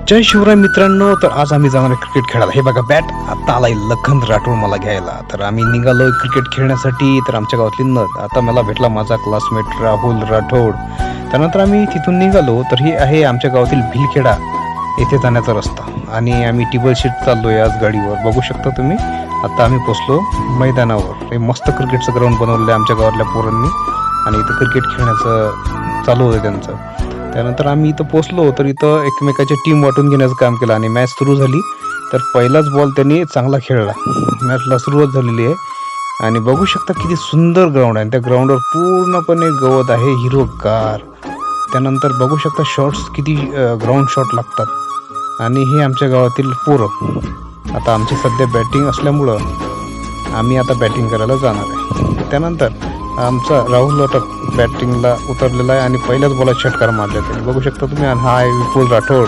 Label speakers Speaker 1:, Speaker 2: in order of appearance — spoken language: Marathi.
Speaker 1: जय शिवराय मित्रांनो. तर आज आम्ही जाणार आहे क्रिकेट खेळायला. हे बघा बॅट आता आलाय लखन राठोड मला घ्यायला. तर आम्ही निघालोय क्रिकेट खेळण्यासाठी. तर आमच्या गावातली आता मला भेटला माझा क्लासमेट राहुल राठोड. त्यानंतर आम्ही तिथून निघालो. तर हे आहे आमच्या गावातील भिलखेडा येथे जाण्याचा रस्ता आणि आम्ही टेबल शीट चाललोय आज गाडीवर. बघू शकता तुम्ही. आता आम्ही पोचलो मैदानावर. हे मस्त क्रिकेटचं ग्राउंड बनवलेलं आहे आमच्या गावातल्या पोरांनी आणि इथं क्रिकेट खेळण्याचं चालू होतं त्यांचं. त्यानंतर आम्ही इथं पोचलो. तर इथं एकमेकाची टीम वाटून घेण्याचं काम केलं आणि मॅच सुरू झाली. तर पहिलाच बॉल त्यांनी चांगला खेळला. मॅचला सुरुवात झालेली आहे आणि बघू शकता किती सुंदर ग्राउंड आहे. त्या ग्राउंडवर पूर्णपणे गवत आहे हिरवगार. त्यानंतर बघू शकता शॉट्स किती ग्राउंड शॉट लागतात आणि हे आमच्या गावातील पोरं. आता आमची सध्या बॅटिंग असल्यामुळं आम्ही आता बॅटिंग करायला जाणार आहे. त्यानंतर आमचा राहुल बॅटिंगला उतरलेला आहे आणि पहिल्याच बॉलात षटकार मारले. बघू शकता तुम्ही. हा आहे विपुल राठोड.